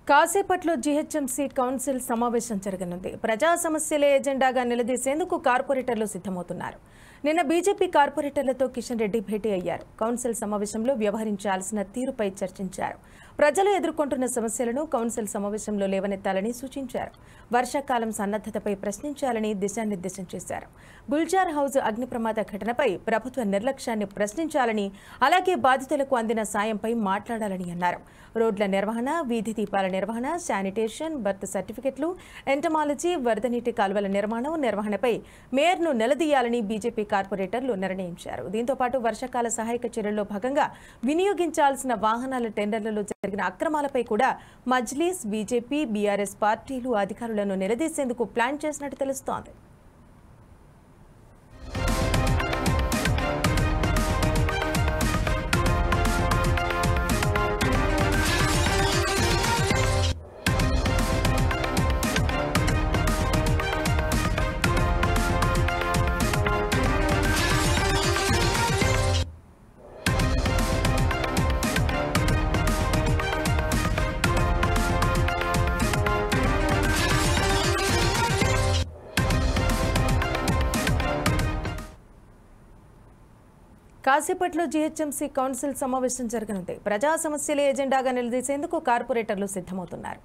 కాసేపట్లో GHMC council సమావేశం జరగనుంది. ప్రజా సమస్యలే ఎజెండాగా నిలదీసేందుకు కార్పొరేటర్లు సిద్ధమవుతున్నారు. నిన్న బీజేపీ కార్పొరేటర్లతో కిషన్ రెడ్డి భేటీ అయ్యారు. కౌన్సిల్ సమావేశంలో వ్యవహరించాల్సిన తీరుపై చర్చించారు. ప్రజలు ఎదుర్కొంటున్న సమస్యలను కౌన్సిల్ సమావేశంలో లేవనెత్తాలని సూచించారు. వర్షాకాలం సన్నద్ధతపై ప్రశ్నించాలని దిశానిర్దేశం చేశారు. గుల్జార్ హౌజ్ అగ్ని ప్రమాద ఘటనపై ప్రభుత్వ నిర్లక్ష్యాన్ని ప్రశ్నించాలని, అలాగే బాధితులకు అందిన సాయంపై మాట్లాడాలని అన్నారు. రోడ్ల నిర్వహణ, వీధి దీపాల నిర్వహణ, శానిటేషన్, బర్త్ సర్టిఫికెట్లు, ఎంటమాలజీ, వరద నీటి కాలువల నిర్వహణపై మేయర్ను నిలదీయాలని బీజేపీ కార్పొరేటర్లు నిర్ణయించారు. దీంతో పాటు వర్షాకాల సహాయక చర్యల్లో భాగంగా వినియోగించాల్సిన వాహనాల టెండర్లలో జరిగిన అక్రమాలపై కూడా మజ్లీస్, బీజేపీ, బీఆర్ఎస్ పార్టీలు అధికారులను నిలదీసేందుకు ప్లాన్ చేసినట్టు తెలుస్తోంది. కాసేపట్లో జీహెచ్ఎంసీ కౌన్సిల్ సమావేశం జరగనుంది. ప్రజా సమస్యలే ఎజెండాగా నిలదీసేందుకు కార్పొరేటర్లు సిద్ధమవుతున్నారు.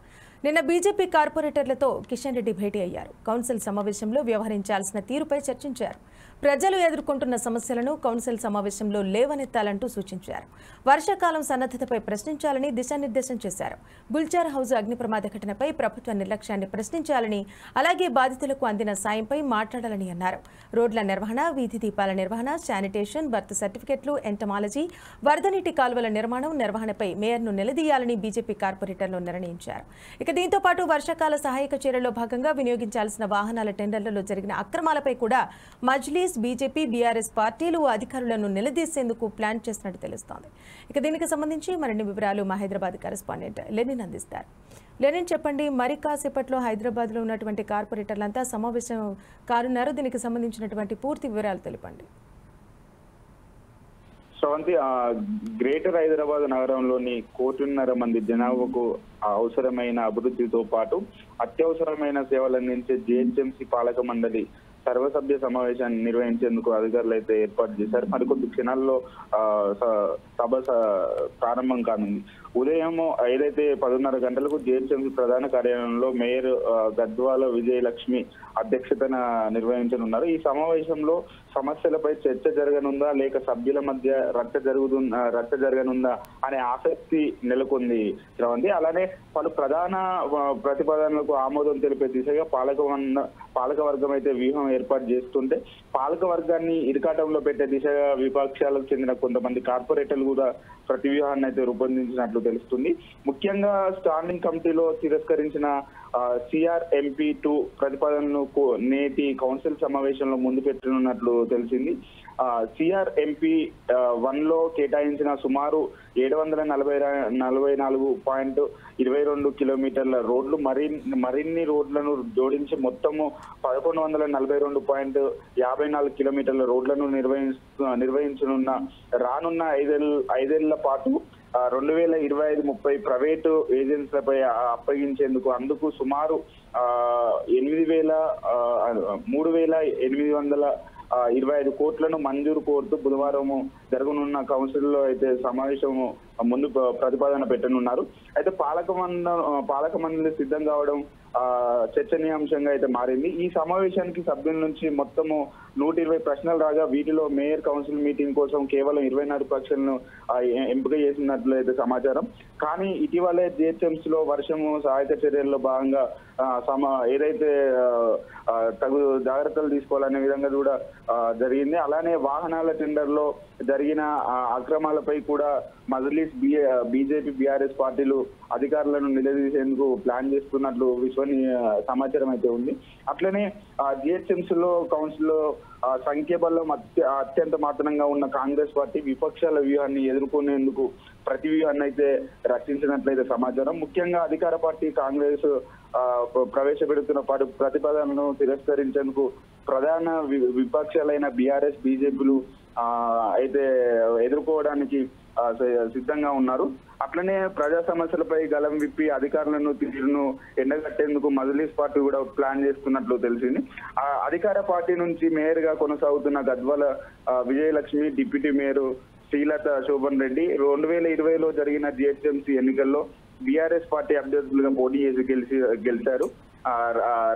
నిన్న బీజేపీ కార్పొరేటర్లతో కిషన్ రెడ్డి భేటీ అయ్యారు. కౌన్సిల్ సమావేశంలో వ్యవహరించాల్సిన తీరుపై చర్చించారు. ప్రజలు ఎదుర్కొంటున్న సమస్యలను కౌన్సిల్ సమావేశంలో లేవనెత్తాలంటూ సూచించారు. వర్షాకాలం సన్నద్ధతపై ప్రశ్నించాలని దిశానిర్దేశం చేశారు. గుల్జార్ హౌజ్ అగ్ని ప్రమాద ఘటనపై ప్రభుత్వ నిర్లక్ష్యాన్ని ప్రశ్నించాలని, అలాగే బాధితులకు అందిన సాయంపై మాట్లాడాలని అన్నారు. రోడ్ల నిర్వహణ, వీధి దీపాల నిర్వహణ, శానిటేషన్, బర్త్ సర్టిఫికెట్లు, ఎంటమాలజీ, వరద నీటి కాలువల నిర్వహణపై మేయర్ను నిలదీయాలని బీజేపీ కార్పొరేటర్లు నిర్ణయించారు. దీంతో పాటు వర్షాకాల సహాయక చర్యల్లో భాగంగా వినియోగించాల్సిన వాహనాల టెండర్లలో జరిగిన అక్రమాలపై కూడా మజ్లీస్, బీజేపీ, బీఆర్ఎస్ పార్టీలు అధికారులను నిలదీసేందుకు ప్లాన్ చేసినట్టు తెలుస్తోంది. దీనికి సంబంధించి మరిన్ని వివరాలు మా హైదరాబాద్ కరెస్పాండెంట్ లెనిన్ అందిస్తారు. లెనిన్, చెప్పండి, మరి కాసేపట్లో హైదరాబాద్లో ఉన్నటువంటి కార్పొరేటర్లంతా సమావేశం కానున్నారు. దీనికి సంబంధించినటువంటి పూర్తి వివరాలు తెలిపండి. శ్రవంతి, గ్రేటర్ హైదరాబాద్ నగరంలోని 1.5 కోటి మంది జనాభాకు అవసరమైన అభివృద్ధితో పాటు అత్యవసరమైన సేవలు అందించే జీహెచ్ఎంసీ పాలక మండలి సర్వసభ్య సమావేశాన్ని నిర్వహించేందుకు అధికారులు అయితే ఏర్పాటు చేశారు. మరికొద్ది క్షణాల్లో సభ ప్రారంభం కానుంది. ఉదయం ఏదైతే 10:30 గంటలకు జీహెచ్ఎంసీ ప్రధాన కార్యాలయంలో మేయర్ గద్వాల విజయలక్ష్మి అధ్యక్షతన నిర్వహించనున్నారు. ఈ సమావేశంలో సమస్యలపై చర్చ జరగనుందా, లేక సభ్యుల మధ్య రచ్చ జరగనుందా అనే ఆసక్తి నెలకొంది శ్రవంతి. అలానే పలు ప్రధాన ప్రతిపాదనలకు ఆమోదం తెలిపే దిశగా పాలకవర్గం అయితే వ్యూహం ఏర్పాటు చేస్తుంటే, పాలక వర్గాన్ని ఇరుకాటంలో పెట్టే దిశగా విపక్షాలకు చెందిన కొంతమంది కార్పొరేటర్లు కూడా ప్రతి వ్యూహాన్ని అయితే రూపొందించినట్లు తెలుస్తుంది. ముఖ్యంగా స్టాండింగ్ కమిటీలో తిరస్కరించిన CRMP2 ప్రతిపాదనను నేటి కౌన్సిల్ సమావేశంలో ముందు పెట్టనున్నట్లు తెలిసింది. CRMP1 లో కేటాయించిన సుమారు 744.22 కిలోమీటర్ల రోడ్లు, మరిన్ని రోడ్లను జోడించి మొత్తము 1142.54 కిలోమీటర్ల రోడ్లను నిర్వహించనున్న రానున్న ఐదేళ్ల పాటు 2025-30 ప్రైవేటు ఏజెన్సీలపై అందుకు సుమారు 3,825 కోట్లను మంజూరు కోరుతూ బుధవారం జరగనున్న కౌన్సిల్లో అయితే సమావేశం ముందు ప్రతిపాదన పెట్టనున్నారు. అయితే పాలక మండలి సిద్ధం కావడం చర్చనీయాంశంగా అయితే మారింది. ఈ సమావేశానికి సభ్యుల నుంచి మొత్తము 120 ప్రశ్నలు రాగా, వీటిలో మేయర్ కౌన్సిల్ మీటింగ్ కోసం కేవలం 24 ప్రశ్నలను ఎంపిక చేసినట్లు అయితే సమాచారం. కానీ ఇటీవలే జీహెచ్ఎంసీలో వర్షము సహాయక చర్యల్లో భాగంగా ఏదైతే తగు జాగ్రత్తలు తీసుకోవాలనే విధంగా కూడా జరిగింది. అలానే వాహనాల టెండర్లో జరిగిన అక్రమాలపై కూడా మజ్లీస్, బీజేపీ, బీఆర్ఎస్ పార్టీలు అధికారులను నిలదీసేందుకు ప్లాన్ చేస్తున్నట్లు విశ్వసనీయ సమాచారం అయితే ఉంది. అట్లనే జీహెచ్ఎంసీలో కౌన్సిల్లో సంఖ్యాబలం అత్యంత మాత్రంగా ఉన్న కాంగ్రెస్ పార్టీ విపక్షాల వ్యూహాన్ని ఎదుర్కొనేందుకు ప్రతి వ్యూహాన్ని అయితే రచించినట్లయితే సమాచారం. ముఖ్యంగా అధికార పార్టీ కాంగ్రెస్ ప్రవేశపెడుతున్న ప్రతిపాదనను తిరస్కరించేందుకు ప్రధాన విపక్షాలైన బీఆర్ఎస్, బీజేపీలు అయితే ఎదుర్కోవడానికి సిద్ధంగా ఉన్నారు. అట్లనే ప్రజా సమస్యలపై గలం విప్పి అధికారులను తీరును ఎండగట్టేందుకు మజ్లిస్ పార్టీ కూడా ప్లాన్ చేస్తున్నట్లు తెలిసింది. అధికార పార్టీ నుంచి మేయర్ గా కొనసాగుతున్న గద్వాల విజయలక్ష్మి, డిప్యూటీ మేయర్ శ్రీలత శోభన్ రెడ్డి 2020లో జరిగిన జిహెచ్ఎంసీ ఎన్నికల్లో బీఆర్ఎస్ పార్టీ అభ్యర్థులుగా పోటీ చేసి గెలిచారు.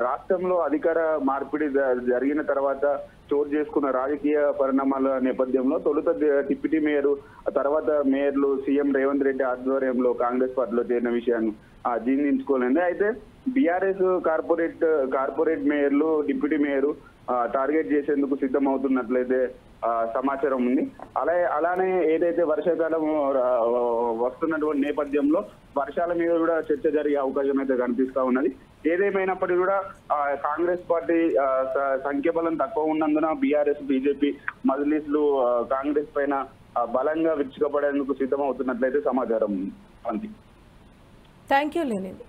రాష్ట్రంలో అధికార మార్పిడి జరిగిన తర్వాత చోటు చేసుకున్న రాజకీయ పరిణామాల నేపథ్యంలో తొలుత డిప్యూటీ మేయర్, తర్వాత మేయర్లు సీఎం రేవంత్ రెడ్డి ఆధ్వర్యంలో కాంగ్రెస్ పార్టీలో చేరిన విషయాన్ని జీర్ణించుకోలేదు. అయితే బీఆర్ఎస్ కార్పొరేట్ మేయర్లు, డిప్యూటీ మేయర్ టార్గెట్ చేసేందుకు సిద్ధమవుతున్నట్లయితే సమాచారం ఉంది. అలానే ఏదైతే వర్షాకాలం వస్తున్నటువంటి నేపథ్యంలో వర్షాల మీద కూడా చర్చ జరిగే అవకాశం అయితే కనిపిస్తా ఉన్నది. ఏదేమైనప్పటికీ కూడా కాంగ్రెస్ పార్టీ సంఖ్యాబలం తక్కువ ఉన్నందున బీఆర్ఎస్, బీజేపీ, మజ్లిస్లు కాంగ్రెస్ పైన బలంగా విరుచుకుపడేందుకు సిద్ధమవుతున్నట్లయితే సమాచారం ఉంది. Thank you Lenin.